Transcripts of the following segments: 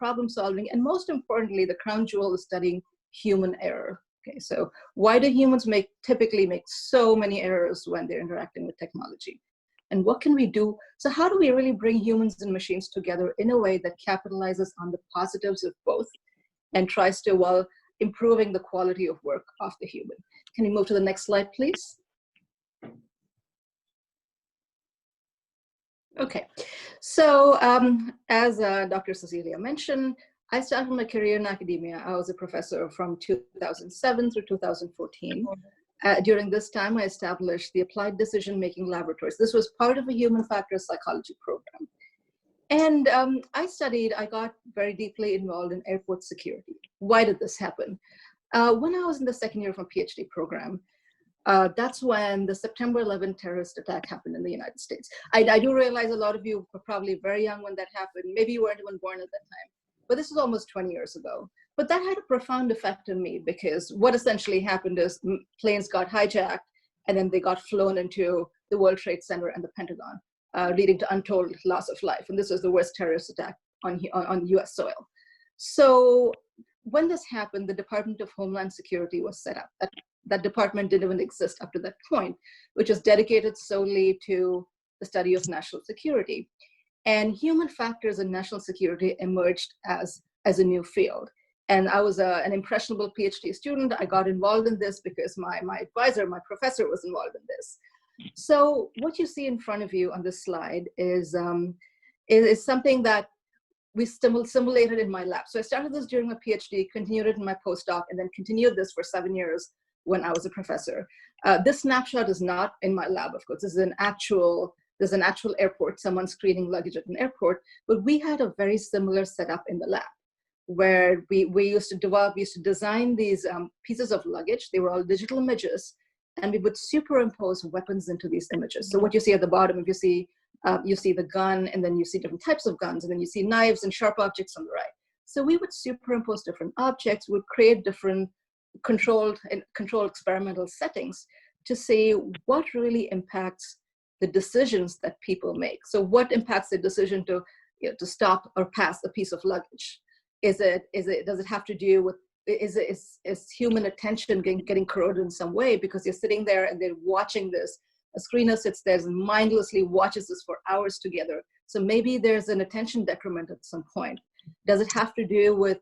problem solving, and most importantly, the crown jewel is studying human error. Okay, so why do humans typically make so many errors when they're interacting with technology? And what can we do? So how do we really bring humans and machines together in a way that capitalizes on the positives of both and tries to, while improving the quality of work of the human? Can you move to the next slide, please? Okay, so as Dr. Cecilia mentioned, I started my career in academia. I was a professor from 2007 through 2014. During this time, I established the Applied Decision-Making Laboratories. This was part of a human factors psychology program. And I got very deeply involved in airport security. Why did this happen? When I was in the second year of my PhD program, that's when the September 11th terrorist attack happened in the United States. I do realize a lot of you were probably very young when that happened. Maybe you weren't even born at that time, but this was almost 20 years ago. But that had a profound effect on me, because what essentially happened is planes got hijacked and then they got flown into the World Trade Center and the Pentagon, leading to untold loss of life. And this was the worst terrorist attack on US soil. So when this happened, the Department of Homeland Security was set up. That department didn't even exist up to that point, which was dedicated solely to the study of national security. And human factors in national security emerged as a new field. And I was an impressionable PhD student. I got involved in this because my advisor, my professor, was involved in this. So what you see in front of you on this slide is something that we simulated in my lab. So I started this during my PhD, continued it in my postdoc, and then continued this for 7 years when I was a professor. This snapshot is not in my lab, of course. There's an actual airport, someone screening luggage at an airport, but we had a very similar setup in the lab, where we used to design these pieces of luggage. They were all digital images, and we would superimpose weapons into these images. So what you see at the bottom, if you see the gun, and then you see different types of guns, and then you see knives and sharp objects on the right. So we would superimpose different objects, would create different controlled experimental settings to see what really impacts the decisions that people make. So what impacts the decision to stop or pass a piece of luggage? Does it have to do with, is human attention getting corroded in some way because you're sitting there and they're watching this? A screener sits there and mindlessly watches this for hours together. So maybe there's an attention decrement at some point. Does it have to do with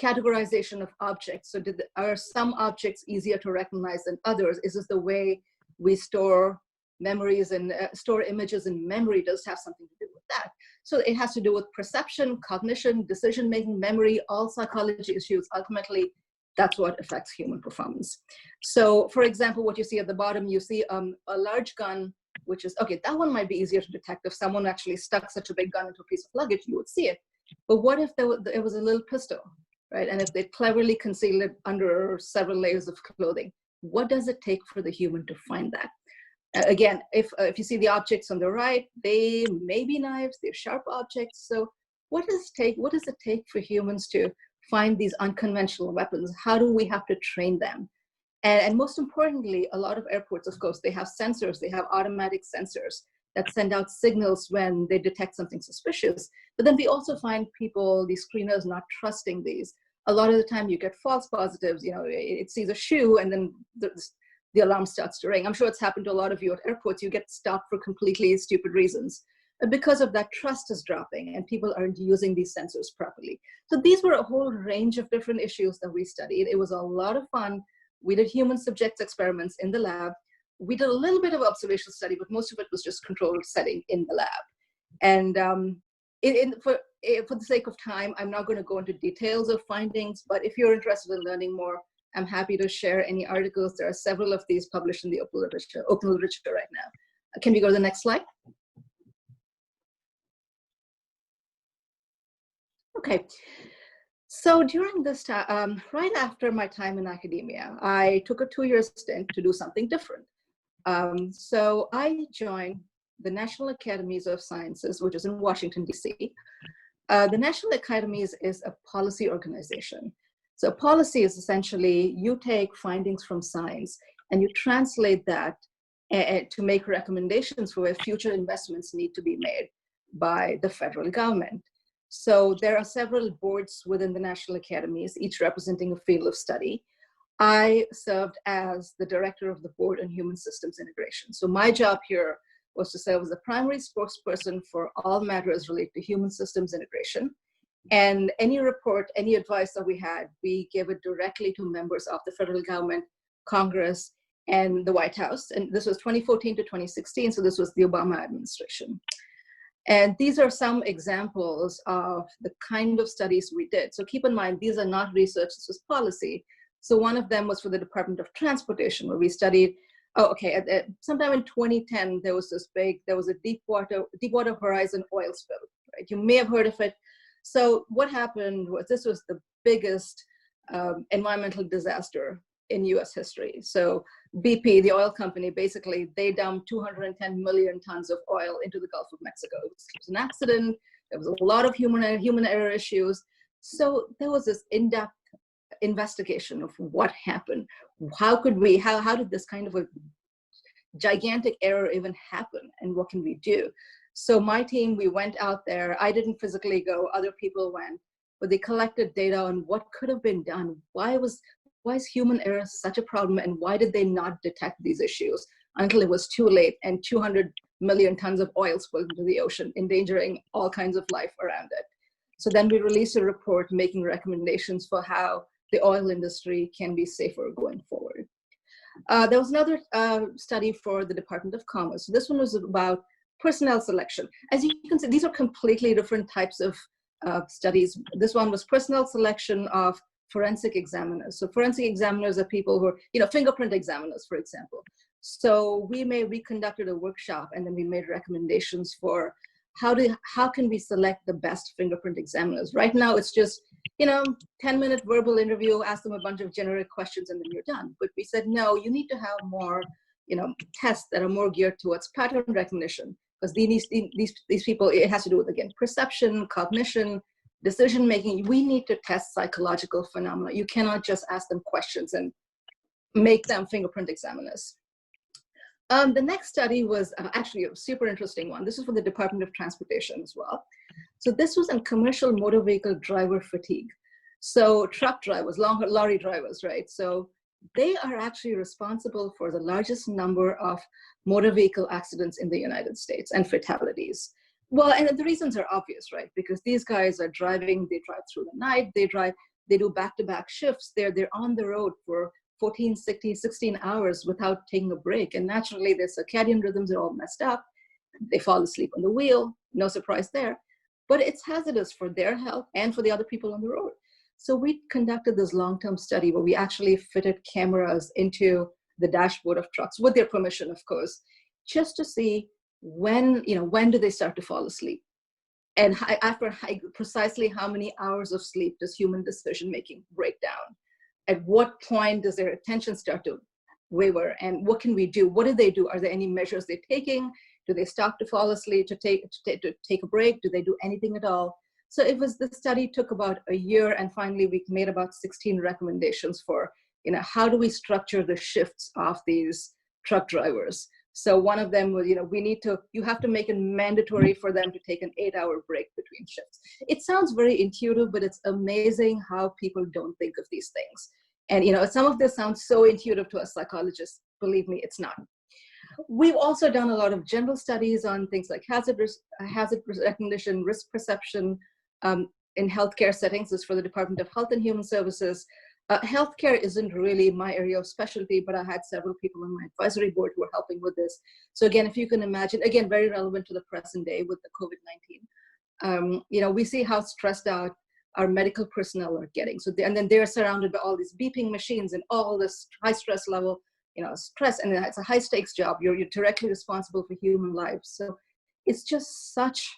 categorization of objects? So are some objects easier to recognize than others? Is this the way we store memories and store images in memory? Does it have something to do with that? So it has to do with perception, cognition, decision-making, memory, all psychology issues. Ultimately, that's what affects human performance. So for example, what you see at the bottom, you see a large gun, which is, okay, that one might be easier to detect. If someone actually stuck such a big gun into a piece of luggage, you would see it. But what if it was a little pistol, right? And if they cleverly concealed it under several layers of clothing, what does it take for the human to find that? Again, if you see the objects on the right, they may be knives, they're sharp objects. So what does it take for humans to find these unconventional weapons? How do we have to train them? And most importantly, a lot of airports, of course, they have sensors, they have automatic sensors that send out signals when they detect something suspicious. But then we also find people, these screeners, not trusting these. A lot of the time you get false positives. It sees a shoe and then the alarm starts to ring. I'm sure it's happened to a lot of you at airports. You get stopped for completely stupid reasons. And because of that, trust is dropping and people aren't using these sensors properly. So these were a whole range of different issues that we studied. It was a lot of fun. We did human subjects experiments in the lab. We did a little bit of observational study, but most of it was just controlled setting in the lab. And for the sake of time, I'm not going to go into details of findings, but if you're interested in learning more, I'm happy to share any articles. There are several of these published in the open literature right now. Can we go to the next slide? Okay. So during this time, right after my time in academia, I took a 2-year stint to do something different. So I joined the National Academies of Sciences, which is in Washington, DC. The National Academies is a policy organization. So policy is essentially, you take findings from science and you translate that to make recommendations for where future investments need to be made by the federal government. So there are several boards within the national academies, each representing a field of study. I served as the director of the board on human systems integration. So my job here was to serve as a primary spokesperson for all matters related to human systems integration. And any report, any advice that we had, we gave it directly to members of the federal government, Congress, and the White House. And this was 2014 to 2016, so this was the Obama administration. And these are some examples of the kind of studies we did. So keep in mind, these are not research, this was policy. So one of them was for the Department of Transportation, where we studied, sometime in 2010, there was a Deepwater Horizon oil spill, right? You may have heard of it. So what happened was, this was the biggest environmental disaster in US history. So BP, the oil company, basically, they dumped 210 million tons of oil into the Gulf of Mexico. It was an accident. There was a lot of human error issues. So there was this in-depth investigation of what happened. How did this kind of a gigantic error even happen, and what can we do? So my team, we went out there. I didn't physically go, other people went, but they collected data on what could have been done. Why is human error such a problem, and why did they not detect these issues until it was too late and 200 million tons of oil spilled into the ocean, endangering all kinds of life around it? So then we released a report making recommendations for how the oil industry can be safer going forward. There was another study for the Department of Commerce. So this one was about personnel selection. As you can see, these are completely different types of studies. This one was personnel selection of forensic examiners. So forensic examiners are people who are, fingerprint examiners, for example. So we conducted a workshop, and then we made recommendations for how can we select the best fingerprint examiners. Right now, it's just 10-minute verbal interview, ask them a bunch of generic questions, and then you're done. But we said, no, you need to have more, tests that are more geared towards pattern recognition, because these people, it has to do with, again, perception, cognition, decision-making. We need to test psychological phenomena. You cannot just ask them questions and make them fingerprint examiners. The next study was actually a super interesting one. This is for the Department of Transportation as well. So this was on commercial motor vehicle driver fatigue. So truck drivers, lorry drivers, right? So they are actually responsible for the largest number of motor vehicle accidents in the United States and fatalities. Well, and the reasons are obvious, right? Because these guys are driving, they drive through the night, they do back-to-back shifts. They're on the road for 14, 16 hours without taking a break. And naturally, their circadian rhythms are all messed up. They fall asleep on the wheel, no surprise there. But it's hazardous for their health and for the other people on the road. So we conducted this long-term study where we actually fitted cameras into the dashboard of trucks, with their permission, of course, just to see when do they start to fall asleep? And after precisely how many hours of sleep does human decision-making break down? At what point does their attention start to waver? And what can we do? What do they do? Are there any measures they're taking? Do they stop to fall asleep, to take a break? Do they do anything at all? So the study took about a year, and finally we made about 16 recommendations for, how do we structure the shifts of these truck drivers? So one of them was, you have to make it mandatory for them to take an 8-hour break between shifts. It sounds very intuitive, but it's amazing how people don't think of these things. And some of this sounds so intuitive to a psychologist. Believe me, it's not. We've also done a lot of general studies on things like hazard recognition, risk perception in healthcare settings. This is for the Department of Health and Human Services. Healthcare isn't really my area of specialty, but I had several people on my advisory board who were helping with this. So again, if you can imagine, again, very relevant to the present day with the COVID-19, we see how stressed out our medical personnel are getting. So and then they're surrounded by all these beeping machines and all this high stress level, stress, and it's a high stakes job. You're directly responsible for human lives. So it's just such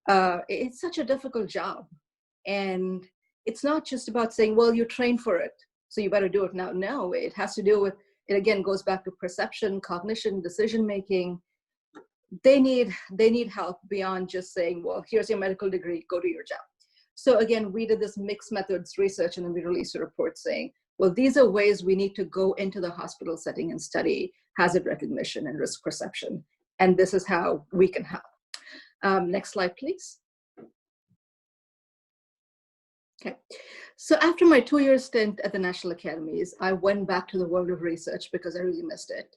a difficult job. And it's not just about saying, well, you trained for it, so you better do it now. No, it has to do with, it again goes back to perception, cognition, decision-making. They need help beyond just saying, well, here's your medical degree, go do your job. So again, we did this mixed methods research, and then we released a report saying, well, these are ways we need to go into the hospital setting and study hazard recognition and risk perception. And this is how we can help. Next slide, please. Okay. So after my 2-year stint at the National Academies, I went back to the world of research because I really missed it.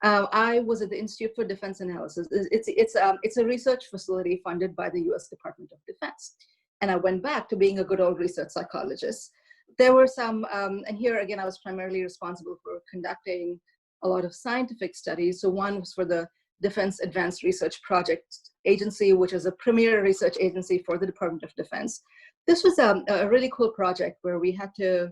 I was at the Institute for Defense Analysis. It's a research facility funded by the US Department of Defense. And I went back to being a good old research psychologist. There were some, and here again, I was primarily responsible for conducting a lot of scientific studies. So one was for the Defense Advanced Research Project Agency, which is a premier research agency for the Department of Defense. This was a really cool project where we had to,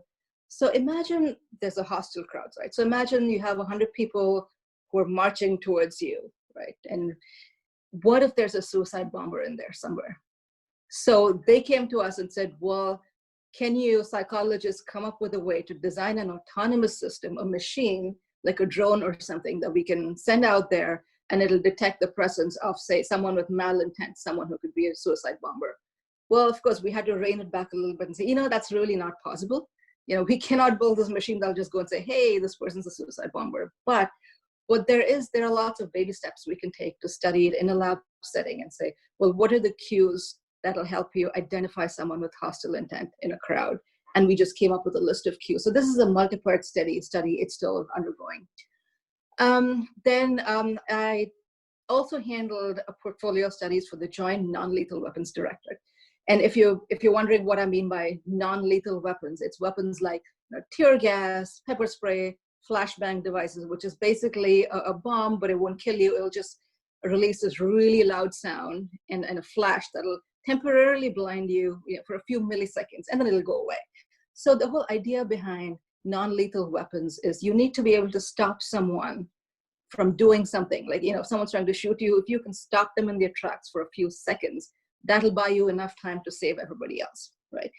so imagine there's a hostile crowd, right? So imagine you have 100 people who are marching towards you, right? And what if there's a suicide bomber in there somewhere? So they came to us and said, well, can you psychologists come up with a way to design an autonomous system, a machine, like a drone or something that we can send out there and it'll detect the presence of, say, someone with malintent, someone who could be a suicide bomber. Well, of course, we had to rein it back a little bit and say, you know, that's really not possible. You know, we cannot build this machine that'll just go and say, hey, this person's a suicide bomber. But what there are lots of baby steps we can take to study it in a lab setting and say, well, what are the cues that'll help you identify someone with hostile intent in a crowd? And we just came up with a list of cues. So this is a multi-part study. It's still undergoing. I also handled a portfolio of studies for the Joint Non-Lethal Weapons Directorate. And if you're wondering what I mean by non-lethal weapons, it's weapons like tear gas, pepper spray, flashbang devices, which is basically a bomb, but it won't kill you. It'll just release this really loud sound and a flash that'll temporarily blind you, for a few milliseconds, and then it'll go away. So the whole idea behind non-lethal weapons is you need to be able to stop someone from doing something. Like, if someone's trying to shoot you, if you can stop them in their tracks for a few seconds, that'll buy you enough time to save everybody else, right?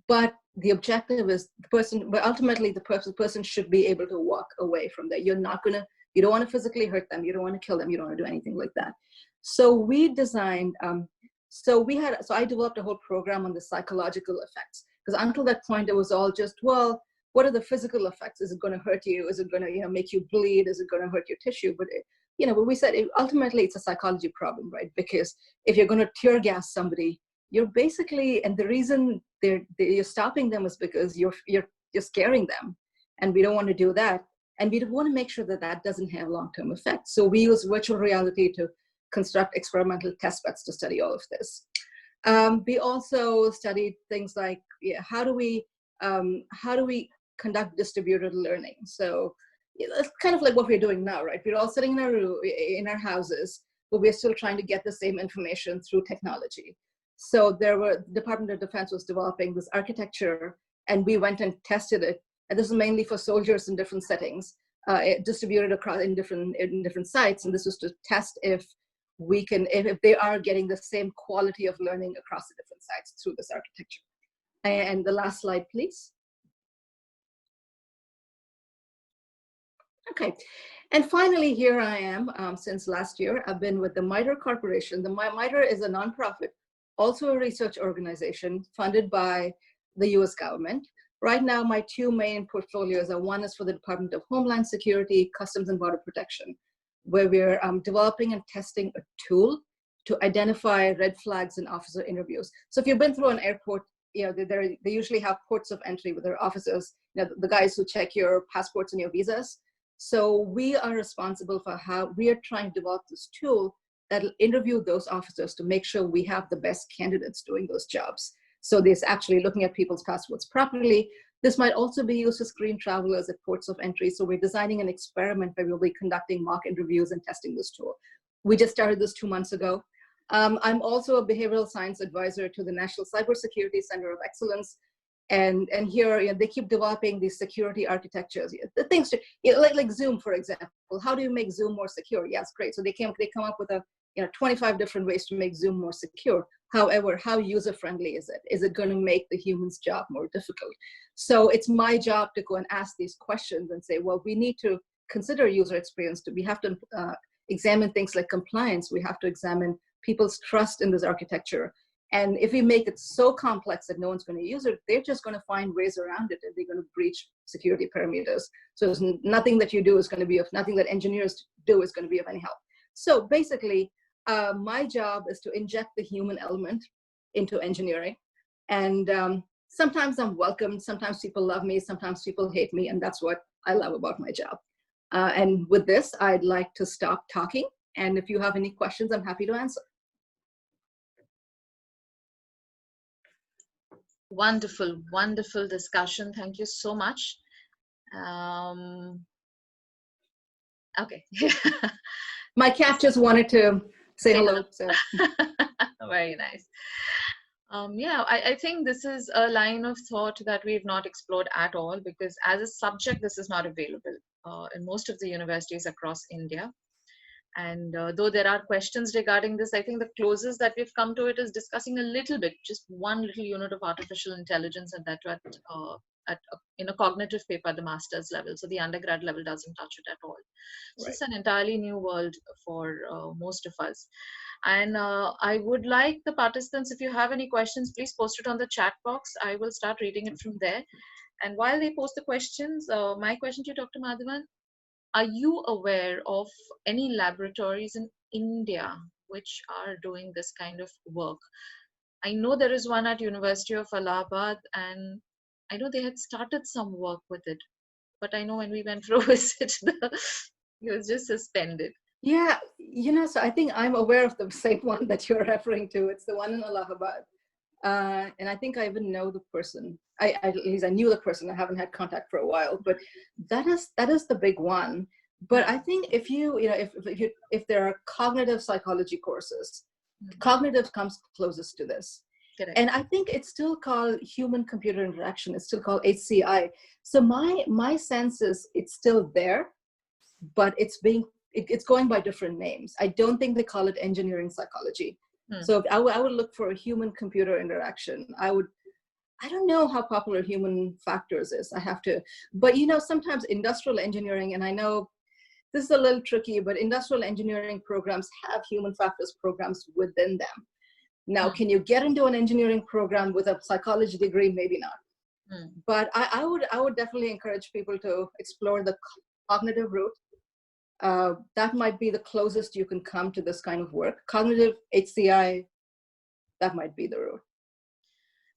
But the objective is ultimately the person should be able to walk away from there. You don't want to physically hurt them. You don't want to kill them. You don't want to do anything like that. So we designed, so I developed a whole program on the psychological effects, because until that point, it was all just, well, what are the physical effects? Is it going to hurt you? Is it going to, make you bleed? Is it going to hurt your tissue? But but we said ultimately it's a psychology problem, right? Because if you're going to tear gas somebody, you're basically, and the reason you're stopping them is because you're scaring them, and we don't want to do that, and we want to make sure that that doesn't have long-term effects. So we use virtual reality to construct experimental test beds to study all of this. We also studied things like how do we conduct distributed learning. So it's kind of like what we're doing now, right? We're all sitting in our houses, but we're still trying to get the same information through technology. So the Department of Defense was developing this architecture, and we went and tested it. And this is mainly for soldiers in different settings, distributed across in different sites. And this was to test if they are getting the same quality of learning across the different sites through this architecture. And the last slide, please. Okay, and finally, here I am since last year. I've been with the MITRE Corporation. The MITRE is a nonprofit, also a research organization funded by the US government. Right now, my two main portfolios are, one is for the Department of Homeland Security, Customs and Border Protection, where we're developing and testing a tool to identify red flags in officer interviews. So if you've been through an airport, they usually have ports of entry with their officers, the guys who check your passports and your visas. So we are responsible for how we are trying to develop this tool that'll interview those officers to make sure we have the best candidates doing those jobs. So there's actually looking at people's passports properly. This might also be used to screen travelers at ports of entry. So we're designing an experiment where we'll be conducting mock interviews and testing this tool. We just started this 2 months ago. I'm also a behavioral science advisor to the National Cybersecurity Center of Excellence. And here, they keep developing these security architectures. The things like Zoom, for example. How do you make Zoom more secure? Yes, great. So they come up with 25 different ways to make Zoom more secure. However, how user-friendly is it? Is it going to make the human's job more difficult? So it's my job to go and ask these questions and say, well, we need to consider user experience. We have to examine things like compliance. We have to examine people's trust in this architecture. And if we make it so complex that no one's going to use it, they're just going to find ways around it, and they're going to breach security parameters. So there's nothing that you do is going to be nothing that engineers do is going to be of any help. So basically, my job is to inject the human element into engineering. And sometimes I'm welcomed, sometimes people love me, sometimes people hate me, and that's what I love about my job. And with this, I'd like to stop talking. And if you have any questions, I'm happy to answer. Wonderful, wonderful discussion. Thank you so much. Okay. My cat just wanted to say hello. So. Very nice. Yeah, I think this is a line of thought that we've not explored at all, because as a subject, this is not available in most of the universities across India. And though there are questions regarding this, I think the closest that we've come to it is discussing a little bit, just one little unit of artificial intelligence, and that in a cognitive paper at the master's level. So the undergrad level doesn't touch it at all. So Right. it's an entirely new world for most of us. And I would like the participants, if you have any questions, please post it on the chat box. I will start reading it from there. And while they post the questions, my question to you, Dr. Madhavan, are you aware of any laboratories in India which are doing this kind of work? I know there is one at University of Allahabad, and I know they had started some work with it, but I know when we went for a visit, it was just suspended. Yeah, so I think I'm aware of the same one that you're referring to. It's the one in Allahabad. And I think I even know the person. At least I knew the person. I haven't had contact for a while, but that is the big one. But I think if there are cognitive psychology courses, cognitive comes closest to this. Correct. And I think it's still called human computer interaction. It's still called HCI. So my sense is it's still there, but it's going by different names. I don't think they call it engineering psychology. So I would look for a human computer interaction. I don't know how popular human factors is. I have to, but sometimes industrial engineering, and I know this is a little tricky, but industrial engineering programs have human factors programs within them. Now, can you get into an engineering program with a psychology degree? Maybe not. But I would definitely encourage people to explore the cognitive route. That might be the closest you can come to this kind of work. Cognitive HCI, that might be the route.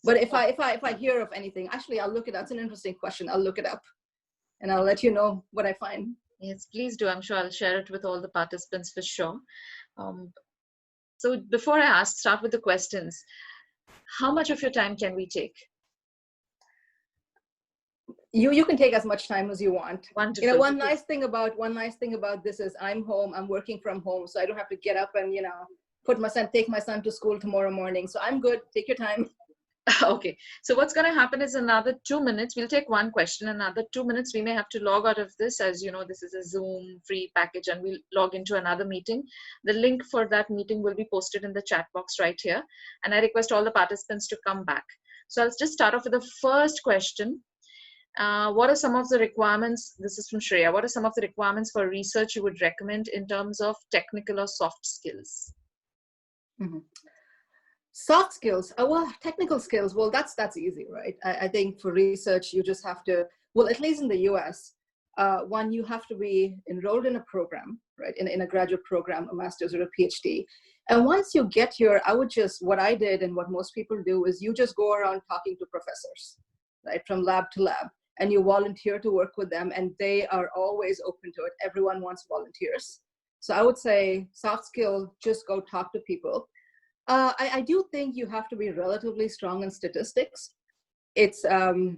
But if I hear of anything, actually, I'll look it up. That's an interesting question. I'll look it up, and I'll let you know what I find. Yes, please do. I'm sure I'll share it with all the participants for sure. So before I start with the questions, how much of your time can we take? You can take as much time as you want. Wonderful. One nice thing about this is I'm home. I'm working from home, so I don't have to get up and take my son to school tomorrow morning. So I'm good. Take your time. Okay. So what's going to happen is another 2 minutes. We'll take one question. Another 2 minutes. We may have to log out of this, as you know, this is a Zoom free package, and we'll log into another meeting. The link for that meeting will be posted in the chat box right here. And I request all the participants to come back. So I'll just start off with the first question. What are some of the requirements? This is from Shreya. What are some of the requirements for research you would recommend in terms of technical or soft skills? Soft skills, well, technical skills, well, that's easy, right? I think for research, you just have to, well, at least in the US, one, you have to be enrolled in a program, right? In a graduate program, a master's or a PhD. And once you get what I did and what most people do is you just go around talking to professors, right? From lab to lab, and you volunteer to work with them, and they are always open to it. Everyone wants volunteers. So I would say soft skill, just go talk to people. I do think you have to be relatively strong in statistics. It's that's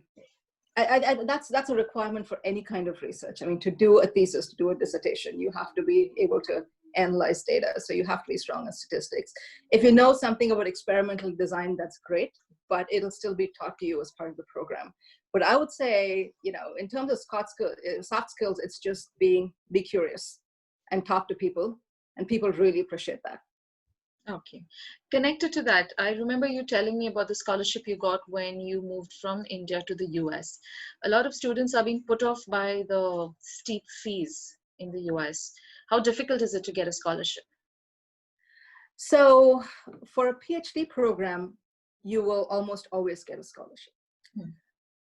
a requirement for any kind of research. I mean, to do a thesis, to do a dissertation, you have to be able to analyze data. So you have to be strong in statistics. If you know something about experimental design, that's great, but it'll still be taught to you as part of the program. But I would say, in terms of soft skills, it's just be curious and talk to people, and people really appreciate that. Okay. Connected to that, I remember you telling me about the scholarship you got when you moved from India to the US. A lot of students are being put off by the steep fees in the US. How difficult is it to get a scholarship? So for a PhD program, you will almost always get a scholarship.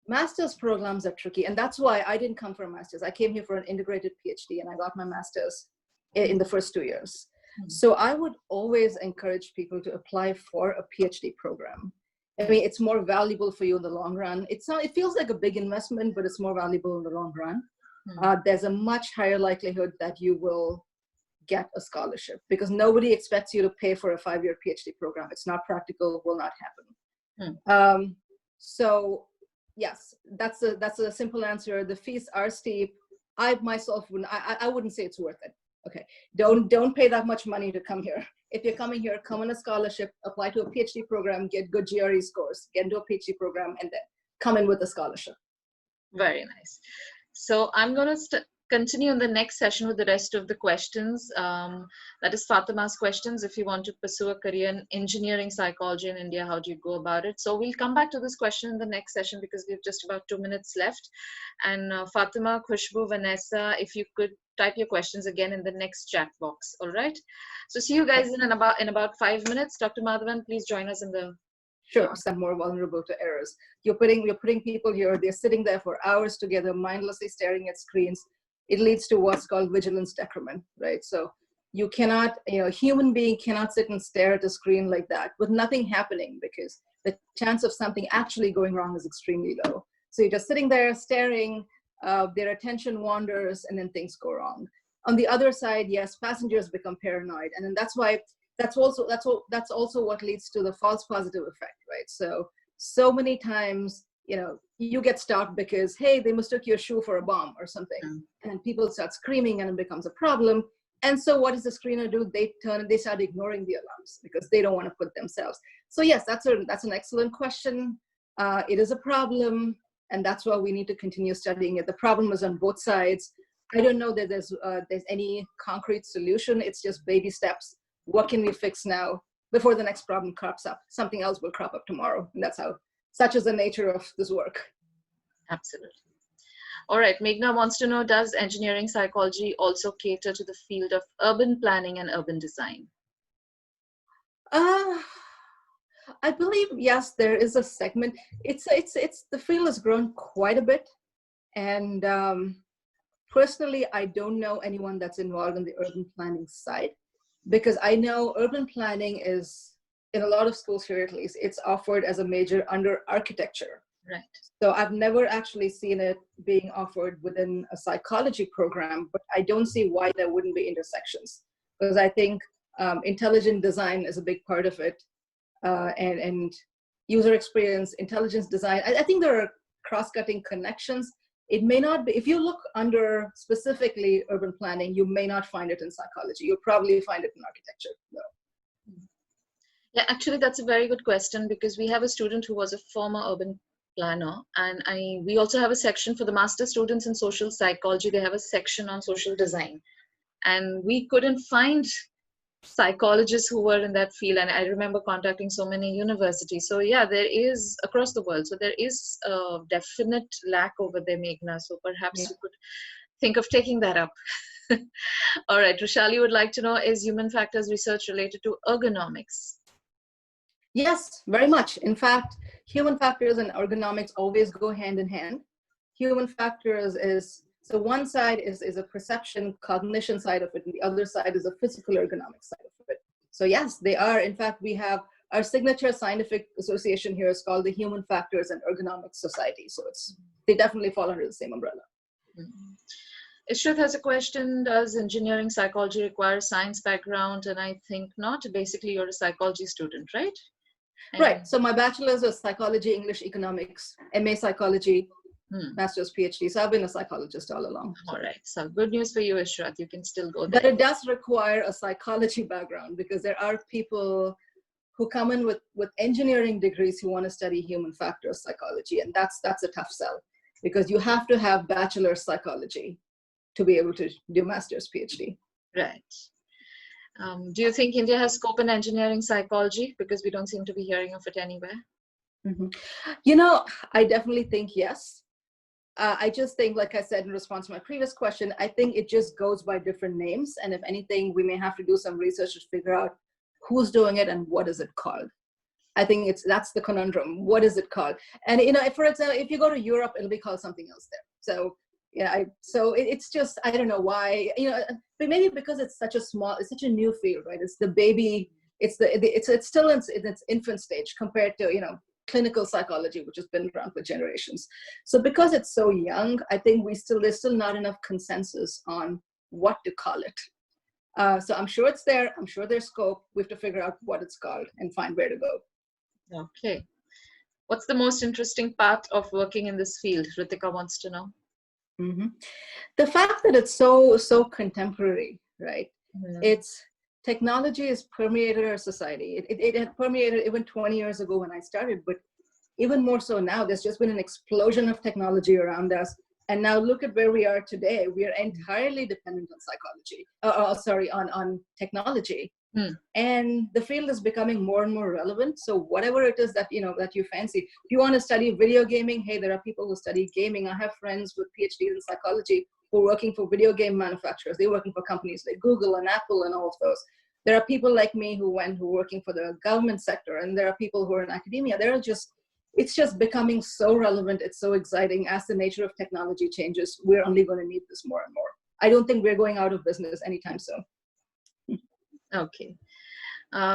Master's programs are tricky, and that's why I didn't come for a master's. I came here for an integrated PhD, and I got my master's in the first 2 years. So I would always encourage people to apply for a PhD program. I mean, it's more valuable for you in the long run. It's not, it feels like a big investment, but it's more valuable in the long run. There's a much higher likelihood that you will get a scholarship because nobody expects you to pay for a 5-year PhD program. It's not practical, will not happen. So yes, that's a simple answer. The fees are steep. I myself wouldn't, I wouldn't say it's worth it. Okay, don't pay that much money to come here. If you're coming here, come on a scholarship, apply to a PhD program, get good GRE scores, get into a PhD program, and then come in with a scholarship. Very nice. So I'm going to continue in the next session with the rest of the questions. That is Fatima's questions. If you want to pursue a career in engineering psychology in India, how do you go about it? So we'll come back to this question in the next session because we have just about 2 minutes left. And Fatima, Khushbu, Vanessa, if you could type your questions again in the next chat box. All right. So see you guys in about 5 minutes. Dr. Madhavan, please join us in the. Sure, I'm more vulnerable to errors. You're putting people here, they're sitting there for hours together, mindlessly staring at screens. It leads to what's called vigilance decrement, right? So you cannot, a human being cannot sit and stare at a screen like that with nothing happening because the chance of something actually going wrong is extremely low. So you're just sitting there staring, their attention wanders, and then things go wrong. On the other side, yes, passengers become paranoid, and then that's why that's also what leads to the false positive effect, right? So many times, you get stopped because, hey, they mistook your shoe for a bomb or something, and people start screaming, and it becomes a problem. And so, what does the screener do? They turn and they start ignoring the alarms because they don't want to put themselves. So yes, that's an excellent question. It is a problem, and that's why we need to continue studying it. The problem is on both sides. I don't know that there's any concrete solution. It's just baby steps. What can we fix now before the next problem crops up? Something else will crop up tomorrow. And that's such is the nature of this work. Absolutely. All right. Meghna wants to know, does engineering psychology also cater to the field of urban planning and urban design? I believe, yes, there is a segment. The field has grown quite a bit. And personally, I don't know anyone that's involved in the urban planning side. Because I know urban planning is, in a lot of schools here at least, it's offered as a major under architecture. Right. So I've never actually seen it being offered within a psychology program, but I don't see why there wouldn't be intersections. Because I think intelligent design is a big part of it. And user experience, intelligence design, I think there are cross-cutting connections. It may not be, if you look under specifically urban planning, you may not find it in psychology. You'll probably find it in architecture. No. Yeah, actually, that's a very good question because we have a student who was a former urban planner, and we also have a section for the master students in social psychology. They have a section on social design, and we couldn't find psychologists who were in that field, and I remember contacting so many universities. So yeah, there is across the world. So there is a definite lack over there, Meghna. So perhaps you could think of taking that up. All right, Rushali would like to know, is human factors research related to ergonomics? Yes, very much. In fact, human factors and ergonomics always go hand in hand. Human factors so one side is a perception, cognition side of it, and the other side is a physical ergonomic side of it. So yes, they are. In fact, we have our signature scientific association here is called the Human Factors and Ergonomics Society. So they definitely fall under the same umbrella. Ishrat has a question, does engineering psychology require a science background? And I think not. Basically, you're a psychology student, right? Right. So my bachelor's was psychology, English, economics, MA psychology, master's, PhD. So I've been a psychologist all along. All right. So good news for you, Ishrat. You can still go there. But it does require a psychology background because there are people who come in with engineering degrees who want to study human factors psychology. And that's a tough sell because you have to have bachelor's psychology to be able to do master's, PhD. Right. Do you think India has scope in engineering psychology? Because we don't seem to be hearing of it anywhere. I definitely think yes. I just think, like I said in response to my previous question, I think it just goes by different names. And if anything, we may have to do some research to figure out who's doing it and what is it called. I think that's the conundrum. What is it called? And, for example, if you go to Europe, it'll be called something else there. So yeah, it's just, I don't know why, but maybe because it's such a new field, right? It's the baby, it's still in its infant stage compared to, clinical psychology, which has been around for generations. So because it's so young, I think there's still not enough consensus on what to call it. So I'm sure it's there. I'm sure there's scope. We have to figure out what it's called and find where to go. Okay. What's the most interesting part of working in this field? Ritika wants to know. Mm-hmm. The fact that it's so contemporary, right? It's technology has permeated our society. It had permeated even 20 years ago when I started, but even more so now. There's just been an explosion of technology around us. And now look at where we are today. We are entirely dependent on psychology, on technology. And the field is becoming more and more relevant. So whatever it is that you fancy, if you want to study video gaming, hey, there are people who study gaming. I have friends with PhDs in psychology who are working for video game manufacturers. They're working for companies like Google and Apple and all of those. There are people like me who are working for the government sector, and there are people who are in academia. It's just becoming so relevant. It's so exciting. As the nature of technology changes, we're only going to need this more and more. I don't think we're going out of business anytime soon. Okay.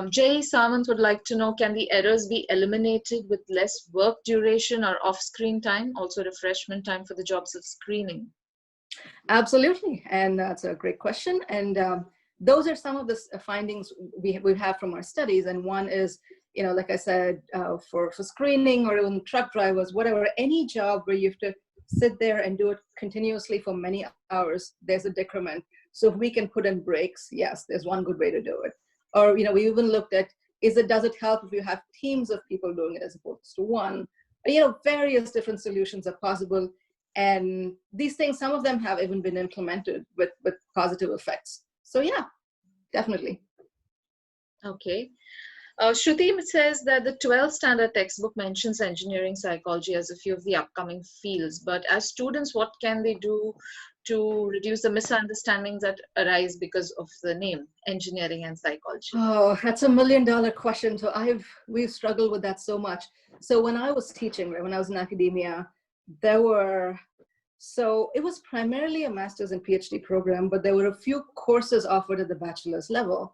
Jay Samant would like to know, can the errors be eliminated with less work duration or off-screen time, also refreshment time for the jobs of screening? Absolutely. And that's a great question. And those are some of the findings we have from our studies. And one is, like I said, for screening or even truck drivers, whatever, any job where you have to sit there and do it continuously for many hours, there's a decrement. So if we can put in breaks, yes, there's one good way to do it. Or, we even looked at, does it help if you have teams of people doing it as opposed to one? Various different solutions are possible. And these things, some of them have even been implemented with positive effects. So yeah, definitely. Okay. Shruti says that the 12th standard textbook mentions engineering psychology as a few of the upcoming fields. But as students, what can they do to reduce the misunderstandings that arise because of the name, engineering and psychology? Oh, that's $1 million question. So we've struggled with that so much. So when I was teaching, when I was in academia, it was primarily a master's and PhD program, but there were a few courses offered at the bachelor's level.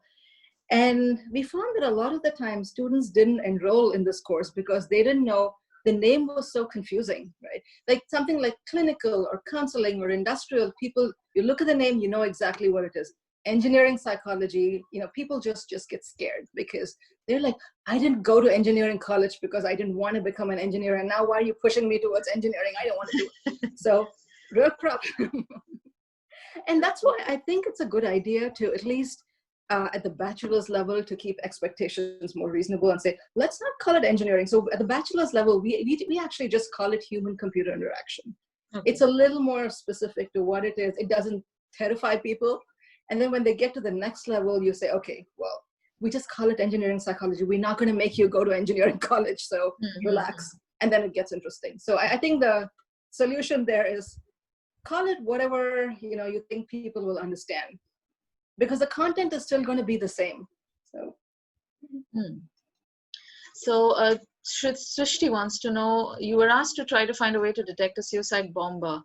And we found that a lot of the time students didn't enroll in this course because they didn't know, the name was so confusing, right? Like something like clinical or counseling or industrial, people, you look at the name, you know exactly what it is. Engineering psychology, people just get scared because they're like, I didn't go to engineering college because I didn't want to become an engineer. And now why are you pushing me towards engineering? I don't want to do it. So real problem. And that's why I think it's a good idea to at least at the bachelor's level to keep expectations more reasonable and say, let's not call it engineering. So at the bachelor's level, we actually just call it human-computer interaction. Okay. It's a little more specific to what it is. It doesn't terrify people. And then when they get to the next level, you say, okay, well, we just call it engineering psychology. We're not going to make you go to engineering college, so relax. And then it gets interesting. So I think the solution there is call it whatever you think people will understand, because the content is still going to be the same. So Srishti wants to know, you were asked to try to find a way to detect a suicide bomber.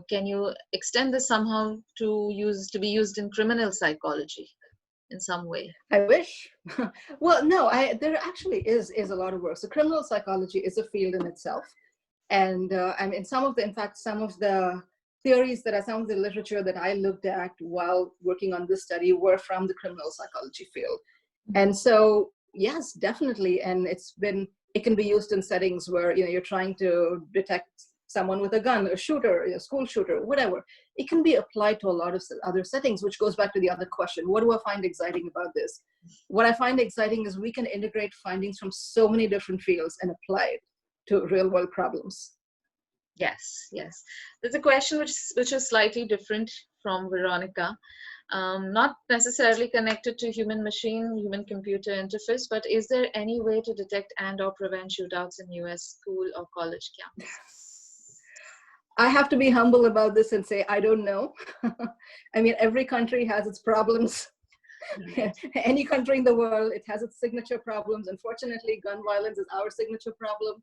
Can you extend this somehow to be used in criminal psychology in some way? I wish. Well, no, there actually is a lot of work. So criminal psychology is a field in itself. And some of the theories some of the literature that I looked at while working on this study were from the criminal psychology field. And so, yes, definitely. And it can be used in settings where, you're trying to detect someone with a gun, a shooter, a school shooter, whatever. It can be applied to a lot of other settings, which goes back to the other question. What do I find exciting about this? What I find exciting is we can integrate findings from so many different fields and apply it to real world problems. Yes. There's a question which is slightly different from Veronica. Not necessarily connected to human-computer interface, but is there any way to detect and/or prevent shootouts in US school or college campuses? I have to be humble about this and say, I don't know. I mean, every country has its problems. Right. Any country in the world, it has its signature problems. Unfortunately, gun violence is our signature problem.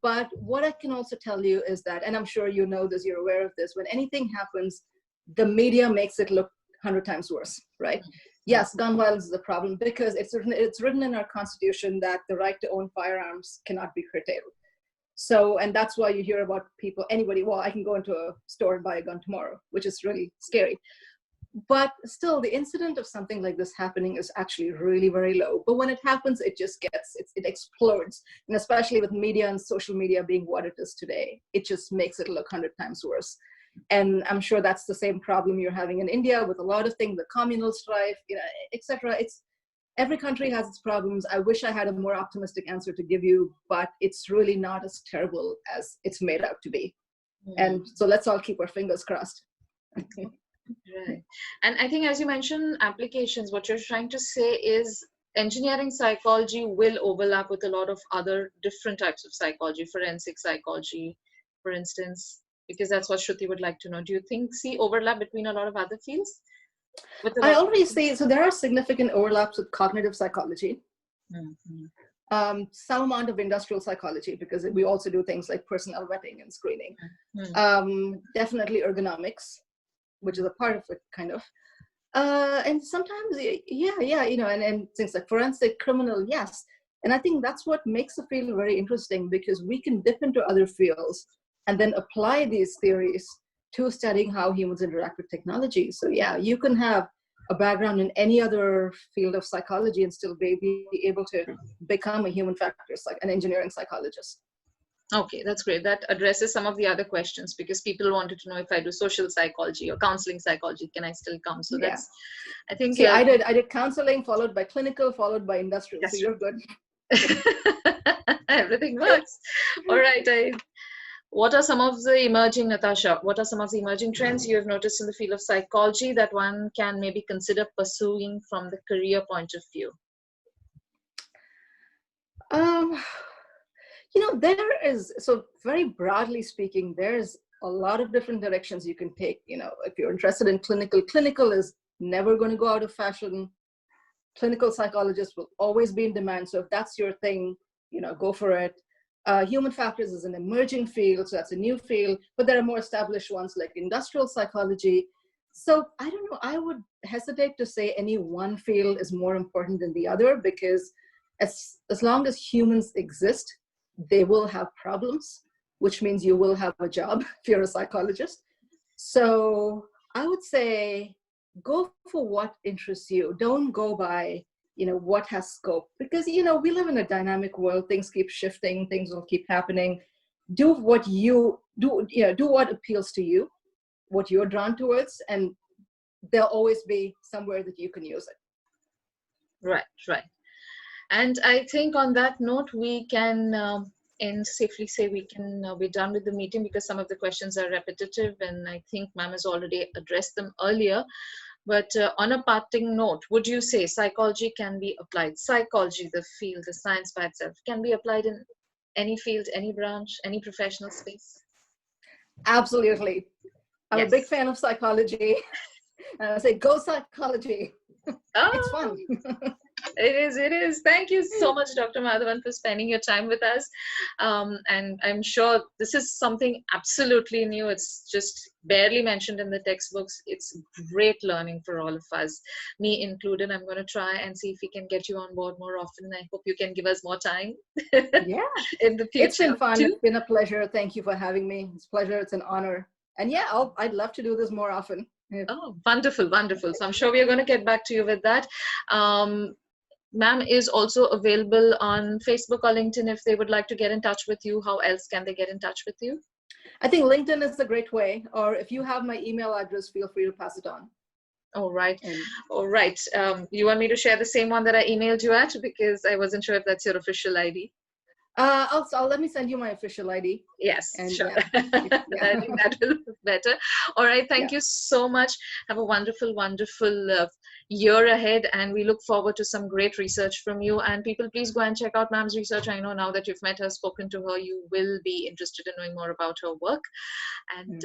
But what I can also tell you is that, and I'm sure you know this, you're aware of this, when anything happens, the media makes it look 100 times worse, right? Yes, gun violence is a problem because it's written in our constitution that the right to own firearms cannot be curtailed. So, and that's why you hear about anybody, well, I can go into a store and buy a gun tomorrow, which is really scary. But still, the incident of something like this happening is actually really very low. But when it happens, it just it explodes. And especially with media and social media being what it is today, it just makes it look 100 times worse. And I'm sure that's the same problem you're having in India with a lot of things, the communal strife, etc. Every country has its problems. I wish I had a more optimistic answer to give you, but it's really not as terrible as it's made out to be. And so let's all keep our fingers crossed. Right. And I think, as you mentioned, applications, what you're trying to say is engineering psychology will overlap with a lot of other different types of psychology, forensic psychology, for instance, because that's what Shruti would like to know. Do you see overlap between a lot of other fields? I already say, so there are significant overlaps with cognitive psychology, some amount of industrial psychology, because we also do things like personnel vetting and screening. Definitely ergonomics, which is a part of it, kind of. And sometimes, and things like forensic, criminal, yes. And I think that's what makes the field very interesting, because we can dip into other fields and then apply these theories to studying how humans interact with technology. So yeah, you can have a background in any other field of psychology and still be able to become a human factors, like an engineering psychologist. Okay, that's great. That addresses some of the other questions, because people wanted to know, if I do social psychology or counseling psychology, can I still come? So that's, I think. See, I did counseling, followed by clinical, followed by industrial. So you're good. Everything works. All right. What are some of the emerging, Natasha, what are some of the emerging trends you have noticed in the field of psychology that one can maybe consider pursuing from the career point of view? There is, so very broadly speaking, there's a lot of different directions you can take. If you're interested in clinical is never going to go out of fashion. Clinical psychologists will always be in demand. So if that's your thing, go for it. Human factors is an emerging field, so that's a new field, but there are more established ones like industrial psychology. So I don't know, I would hesitate to say any one field is more important than the other, because as long as humans exist, they will have problems, which means you will have a job if you're a psychologist. So I would say go for what interests you. Don't go by what has scope, because we live in a dynamic world. Things keep shifting, things will keep happening. Do what you do, do what appeals to you, what you're drawn towards, and there'll always be somewhere that you can use it. Right. And I think on that note, we can safely say we're done with the meeting, because some of the questions are repetitive, and I think ma'am has already addressed them earlier. But on a parting note, would you say psychology can be applied? Psychology, the field, the science by itself, can be applied in any field, any branch, any professional space? Absolutely. I'm a big fan of psychology. I say, go psychology. It's fun. It is. Thank you so much, Dr. Madhavan, for spending your time with us. And I'm sure this is something absolutely new. It's just barely mentioned in the textbooks. It's great learning for all of us, me included. I'm going to try and see if we can get you on board more often. I hope you can give us more time. Yeah. In the future. It's been fun. It's been a pleasure. Thank you for having me. It's a pleasure. It's an honor. And yeah, I'd love to do this more often. Oh, wonderful. So I'm sure we're going to get back to you with that. Ma'am is also available on Facebook or LinkedIn if they would like to get in touch with you. How else can they get in touch with you? I think LinkedIn is a great way, or if you have my email address, feel free to pass it on. All right. You want me to share the same one that I emailed you at, because I wasn't sure if that's your official ID? I'll let me send you my official ID. Yes, and sure. Yeah. I think that will look better. All right. Thank you so much. Have a wonderful year ahead, and we look forward to some great research from you. And people, please go and check out ma'am's research. I know now that you've met her, spoken to her, you will be interested in knowing more about her work. And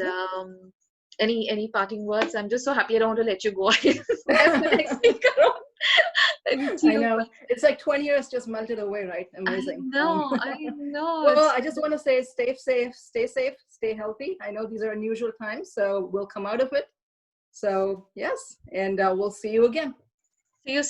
any parting words? I'm just so happy. I don't want to let you go. That's the next speaker on. I know. It's like 20 years just melted away, right? Amazing. I know. Well, I just want to say stay safe, stay healthy. I know these are unusual times, so we'll come out of it. So yes, and we'll see you again. See you